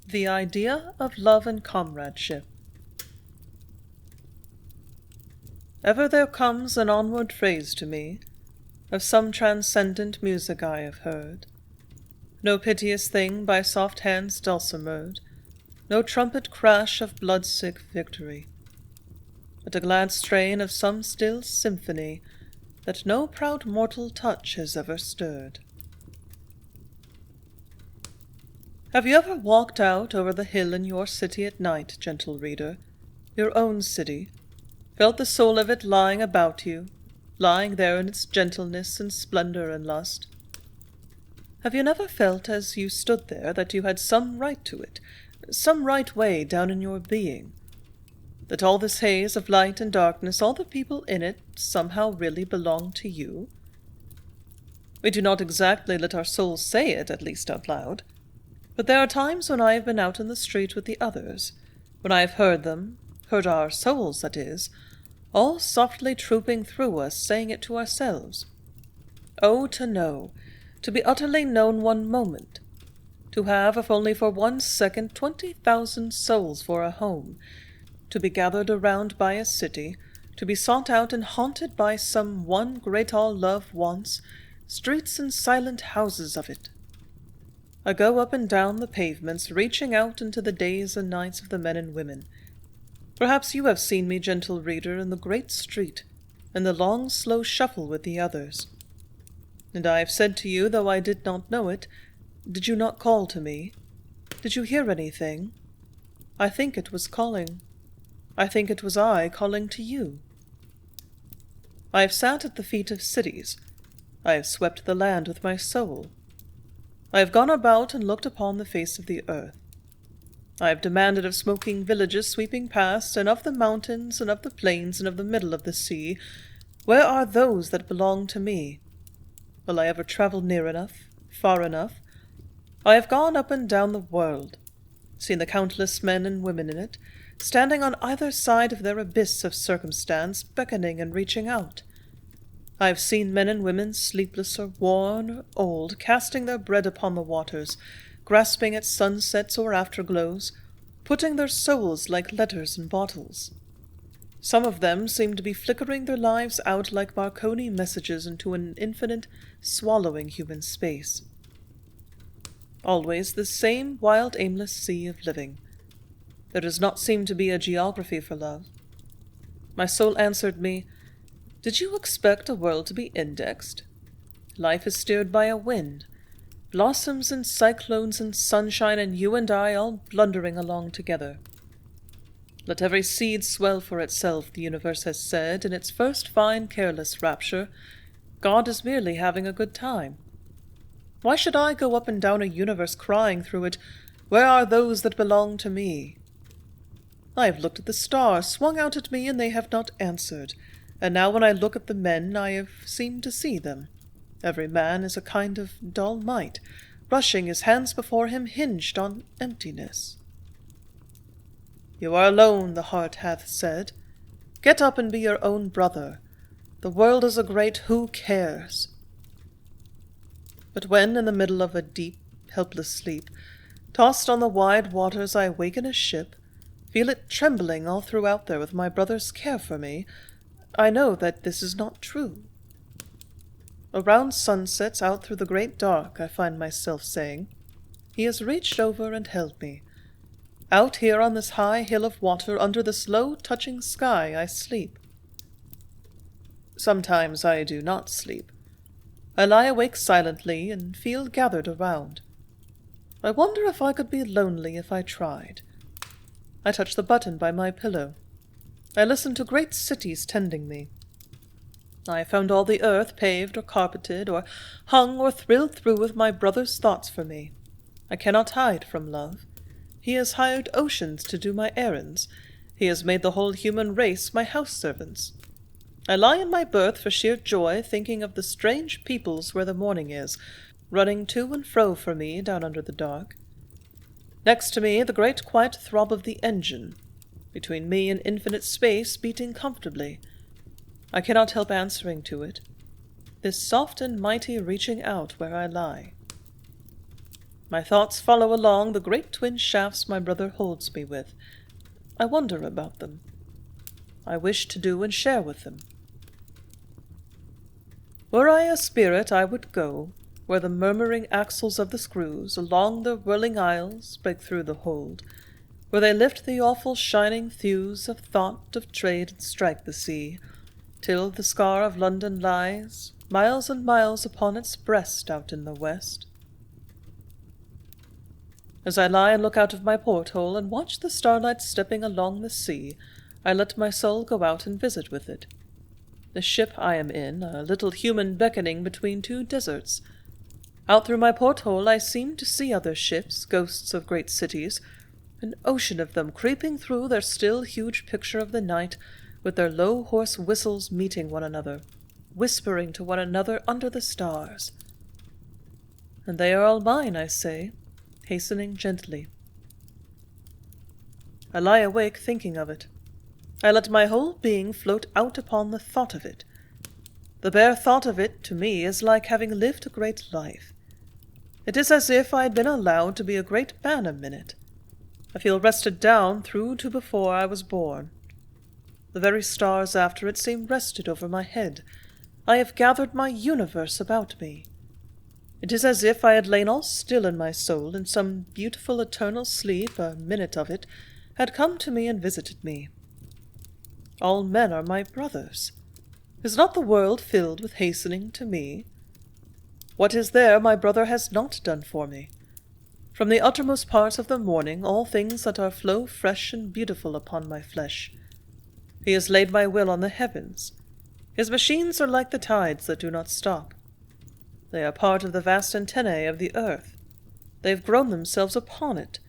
The idea of love and comradeship. Ever there comes an onward phrase to me, of some transcendent music I have heard. No piteous thing by soft hands dulcimered, no trumpet crash of blood-sick victory, but a glad strain of some still symphony that no proud mortal touch has ever stirred. Have you ever walked out over the hill in your city at night, gentle reader, your own city, felt the soul of it lying about you, lying there in its gentleness and splendor and lust? Have you never felt as you stood there that you had some right to it, some right way down in your being, that all this haze of light and darkness, all the people in it, somehow really belonged to you? We do not exactly let our souls say it, at least out loud. But there are times when I have been out in the street with the others, when I have heard them, heard our souls, that is, all softly trooping through us, saying it to ourselves. Oh, to know, to be utterly known one moment, to have, if only for 1 second, 20,000 souls for a home, to be gathered around by a city, to be sought out and haunted by some one great all love wants, streets and silent houses of it. I go up and down the pavements, reaching out into the days and nights of the men and women. Perhaps you have seen me, gentle reader, in the great street, in the long, slow shuffle with the others. And I have said to you, though I did not know it, did you not call to me? Did you hear anything? I think it was calling. I think it was I calling to you. I have sat at the feet of cities. I have swept the land with my soul. I have gone about and looked upon the face of the earth. I have demanded of smoking villages sweeping past, and of the mountains, and of the plains, and of the middle of the sea, where are those that belong to me? Will I ever travel near enough, far enough? I have gone up and down the world, seen the countless men and women in it, standing on either side of their abyss of circumstance, beckoning and reaching out. I have seen men and women, sleepless or worn or old, casting their bread upon the waters, grasping at sunsets or afterglows, putting their souls like letters in bottles. Some of them seem to be flickering their lives out like Marconi messages into an infinite, swallowing human space. Always the same wild, aimless sea of living. There does not seem to be a geography for love. My soul answered me, "Did you expect a world to be indexed? Life is steered by a wind, blossoms and cyclones and sunshine, and you and I all blundering along together. Let every seed swell for itself, the universe has said, in its first fine careless rapture. God is merely having a good time. Why should I go up and down a universe crying through it, 'Where are those that belong to me?' I have looked at the stars, swung out at me, and they have not answered. And now when I look at the men, I have seemed to see them. Every man is a kind of dull mite, rushing his hands before him hinged on emptiness. You are alone, the heart hath said. Get up and be your own brother. The world is a great who cares. But when, in the middle of a deep, helpless sleep, tossed on the wide waters, I awaken a ship, feel it trembling all throughout there with my brother's care for me, I know that this is not true. Around sunsets, out through the great dark, I find myself saying, he has reached over and held me. Out here on this high hill of water, under this low touching sky, I sleep. Sometimes I do not sleep. I lie awake silently and feel gathered around. I wonder if I could be lonely if I tried. I touch the button by my pillow. I listen to great cities tending me. I have found all the earth paved or carpeted, or hung or thrilled through with my brother's thoughts for me. I cannot hide from love. He has hired oceans to do my errands. He has made the whole human race my house servants. I lie in my berth for sheer joy, thinking of the strange peoples where the morning is, running to and fro for me down under the dark. Next to me, the great quiet throb of the engine. Between me and infinite space, beating comfortably. I cannot help answering to it. This soft and mighty reaching out where I lie. My thoughts follow along the great twin shafts my brother holds me with. I wonder about them. I wish to do and share with them. Were I a spirit, I would go where the murmuring axles of the screws along the whirling aisles break through the hold, where they lift the awful shining thews of thought, of trade, and strike the sea, till the scar of London lies miles and miles upon its breast out in the west. As I lie and look out of my porthole and watch the starlight stepping along the sea, I let my soul go out and visit with it. The ship I am in, a little human beckoning between two deserts. Out through my porthole I seem to see other ships, ghosts of great cities, an ocean of them creeping through their still huge picture of the night, with their low hoarse whistles meeting one another, whispering to one another under the stars. And they are all mine, I say, hastening gently. I lie awake thinking of it. I let my whole being float out upon the thought of it. The bare thought of it, to me, is like having lived a great life. It is as if I had been allowed to be a great man a minute. I feel rested down through to before I was born. The very stars after it seem rested over my head. I have gathered my universe about me. It is as if I had lain all still in my soul, and some beautiful eternal sleep, a minute of it, had come to me and visited me. All men are my brothers. Is not the world filled with hastening to me? What is there my brother has not done for me? From the uttermost parts of the morning, all things that are flow fresh and beautiful upon my flesh. He has laid my will on the heavens. His machines are like the tides that do not stop. They are part of the vast antennae of the earth. They have grown themselves upon it.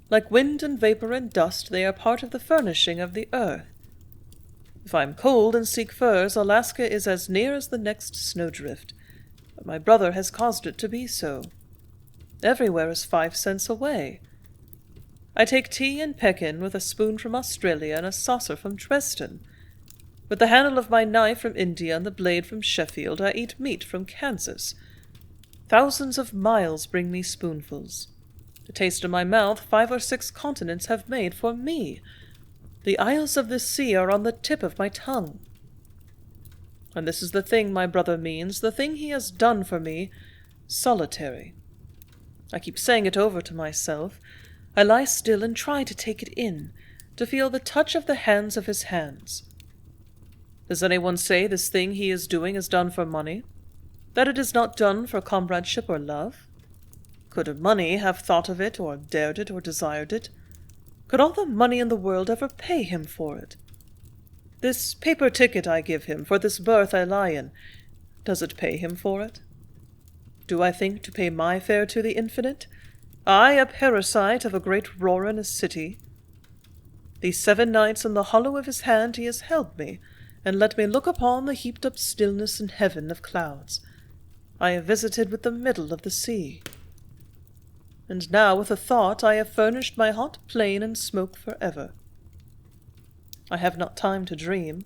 Like wind and vapor and dust, they are part of the furnishing of the earth. If I am cold and seek furs, Alaska is as near as the next snowdrift. But my brother has caused it to be so. Everywhere is 5 cents away. I take tea in Pekin with a spoon from Australia and a saucer from Dresden. With the handle of my knife from India and the blade from Sheffield, I eat meat from Kansas. Thousands of miles bring me spoonfuls. The taste in my mouth 5 or 6 continents have made for me. The isles of the sea are on the tip of my tongue. And this is the thing my brother means, the thing he has done for me, solitary. I keep saying it over to myself. I lie still and try to take it in, to feel the touch of the hands of his hands. Does anyone say this thing he is doing is done for money? That it is not done for comradeship or love? Could money have thought of it, or dared it, or desired it? Could all the money in the world ever pay him for it? This paper ticket I give him, for this berth I lie in, does it pay him for it? Do I think to pay my fare to the infinite? I, a parasite of a great roar in a city? These 7 nights in the hollow of his hand he has held me, and let me look upon the heaped-up stillness and heaven of clouds. I have visited with the middle of the sea. And now with a thought I have furnished my hot plain and smoke forever. I have not time to dream.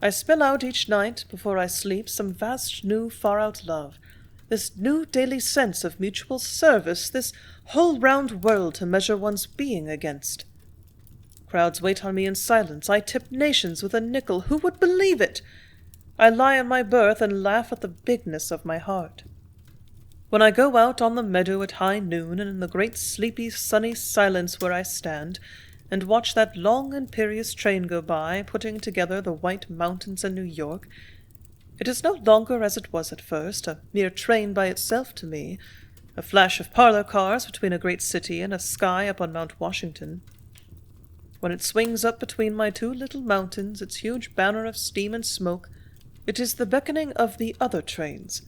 I spell out each night, before I sleep, some vast new far-out love, this new daily sense of mutual service, this whole round world to measure one's being against. Crowds wait on me in silence. I tip nations with a nickel. Who would believe it? I lie in my berth and laugh at the bigness of my heart. When I go out on the meadow at high noon, and in the great sleepy sunny silence where I stand, and watch that long imperious train go by, putting together the white mountains and New York, it is no longer as it was at first, a mere train by itself to me, a flash of parlor cars between a great city and a sky up on Mount Washington. When it swings up between my 2 little mountains, its huge banner of steam and smoke, it is the beckoning of the other trains,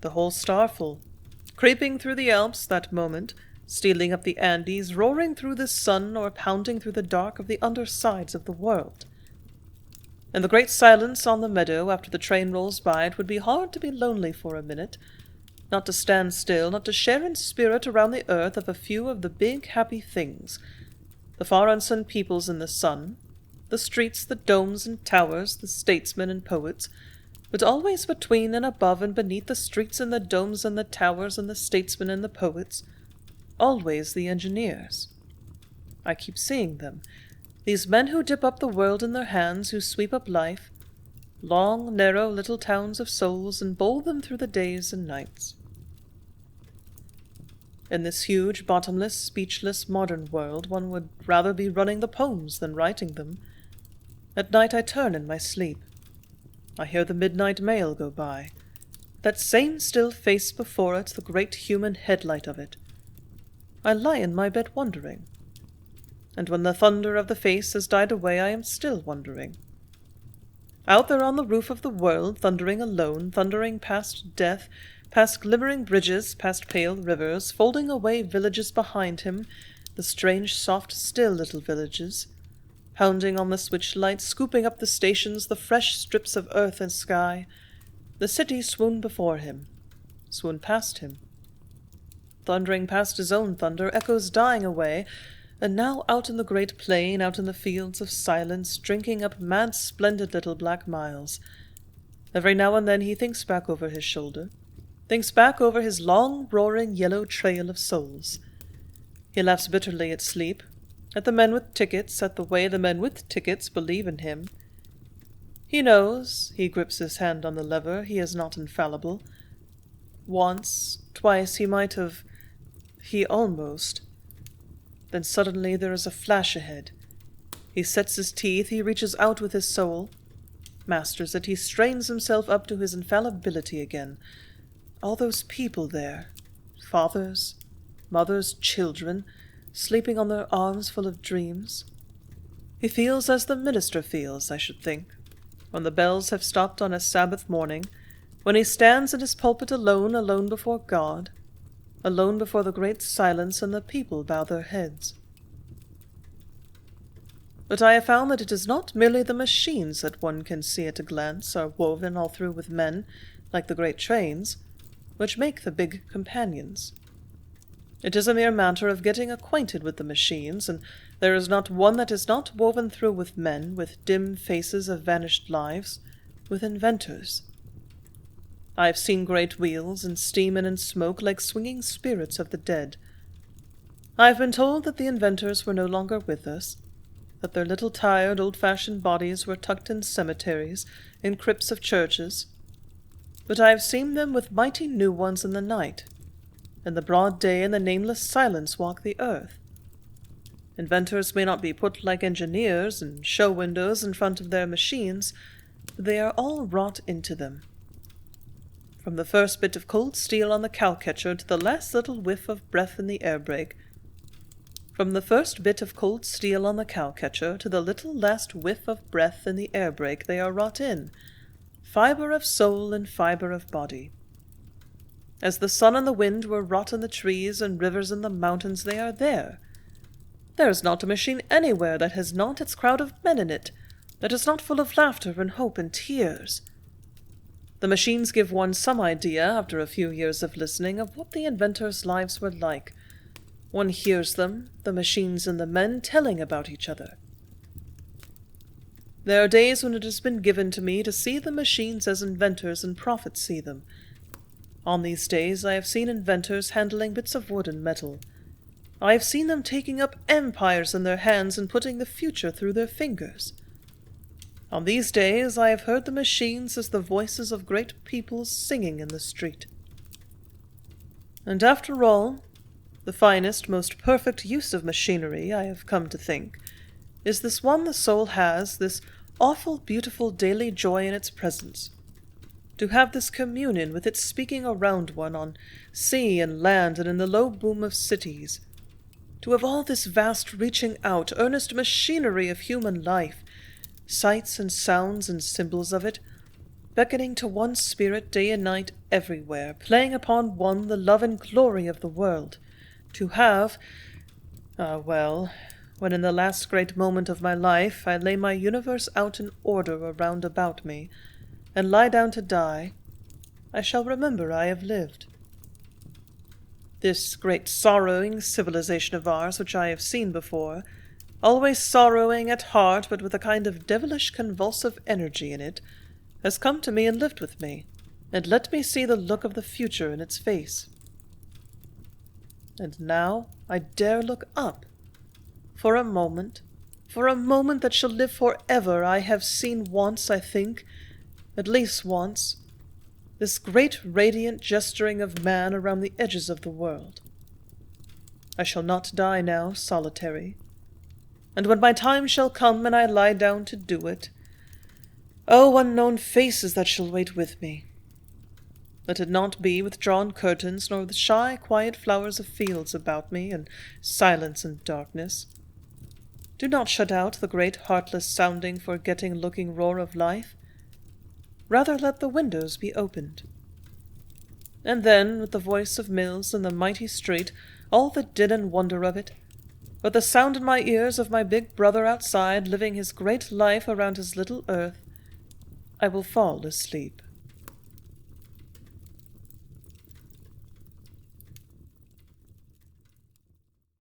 the whole starful, creeping through the Alps that moment, stealing up the Andes, roaring through the sun, or pounding through the dark of the undersides of the world. In the great silence on the meadow after the train rolls by, it would be hard to be lonely for a minute, not to stand still, not to share in spirit around the earth of a few of the big happy things, the far unseen peoples in the sun, the streets, the domes and towers, the statesmen and poets, but always between and above and beneath the streets and the domes and the towers and the statesmen and the poets, always the engineers. I keep seeing them, these men who dip up the world in their hands, who sweep up life, long, narrow little towns of souls, and bowl them through the days and nights. In this huge, bottomless, speechless, modern world, one would rather be running the poems than writing them. At night I turn in my sleep. I hear the midnight mail go by. That same still face before it, the great human headlight of it. I lie in my bed wondering. And when the thunder of the face has died away, I am still wondering. Out there on the roof of the world, thundering alone, thundering past death, past glimmering bridges, past pale rivers, folding away villages behind him, the strange, soft, still little villages, pounding on the switch-lights, scooping up the stations, the fresh strips of earth and sky, the city swooned before him, swooned past him, thundering past his own thunder, echoes dying away, and now out in the great plain, out in the fields of silence, drinking up mad, splendid little black miles. Every now and then he thinks back over his shoulder, thinks back over his long, roaring, yellow trail of souls. He laughs bitterly at sleep, at the men with tickets, at the way the men with tickets believe in him. He knows, he grips his hand on the lever, he is not infallible. Once, twice he might have... he almost... Then suddenly there is a flash ahead. He sets his teeth, he reaches out with his soul, masters it, he strains himself up to his infallibility again. All those people there, fathers, mothers, children, sleeping on their arms full of dreams. He feels as the minister feels, I should think, when the bells have stopped on a Sabbath morning, when he stands in his pulpit alone, alone before God, alone before the great silence, and the people bow their heads. But I have found that it is not merely the machines that one can see at a glance are woven all through with men, like the great trains, which make the big companions. It is a mere matter of getting acquainted with the machines, and there is not one that is not woven through with men, with dim faces of vanished lives, with inventors. I have seen great wheels, and steam and smoke like swinging spirits of the dead. I have been told that the inventors were no longer with us, that their little tired, old-fashioned bodies were tucked in cemeteries, in crypts of churches, but I have seen them with mighty new ones in the night. In the broad day and the nameless silence walk the earth. Inventors may not be put like engineers in show windows in front of their machines, but they are all wrought into them. From the first bit of cold steel on the cow-catcher to the last little whiff of breath in the air-brake. From the first bit of cold steel on the cow-catcher to the little last whiff of breath in the air-brake they are wrought in, fibre of soul and fibre of body. As the sun and the wind were wrought in the trees and rivers and the mountains, they are there. There is not a machine anywhere that has not its crowd of men in it, that is not full of laughter and hope and tears. The machines give one some idea, after a few years of listening, of what the inventors' lives were like. One hears them, the machines and the men, telling about each other. There are days when it has been given to me to see the machines as inventors and prophets see them. On these days I have seen inventors handling bits of wood and metal. I have seen them taking up empires in their hands and putting the future through their fingers. On these days I have heard the machines as the voices of great peoples singing in the street. And after all, the finest, most perfect use of machinery, I have come to think, is this one the soul has, this awful, beautiful daily joy in its presence. To have this communion with it speaking around one on sea and land and in the low boom of cities. To have all this vast reaching out, earnest machinery of human life, sights and sounds and symbols of it, beckoning to one's spirit day and night everywhere, playing upon one the love and glory of the world. To have, when in the last great moment of my life I lay my universe out in order around about me, and lie down to die, I shall remember I have lived. This great sorrowing civilization of ours, which I have seen before, always sorrowing at heart but with a kind of devilish convulsive energy in it, has come to me and lived with me, and let me see the look of the future in its face. And now I dare look up. For a moment that shall live forever, I have seen once, I think, at least once, this great radiant gesturing of man around the edges of the world. I shall not die now solitary, and when my time shall come and I lie down to do it, oh, unknown faces that shall wait with me! Let it not be with drawn curtains, nor with shy, quiet flowers of fields about me, and silence and darkness. Do not shut out the great heartless-sounding, forgetting-looking roar of life. Rather let the windows be opened. And then, with the voice of mills and the mighty street, all the din and wonder of it, but the sound in my ears of my big brother outside living his great life around his little earth, I will fall asleep.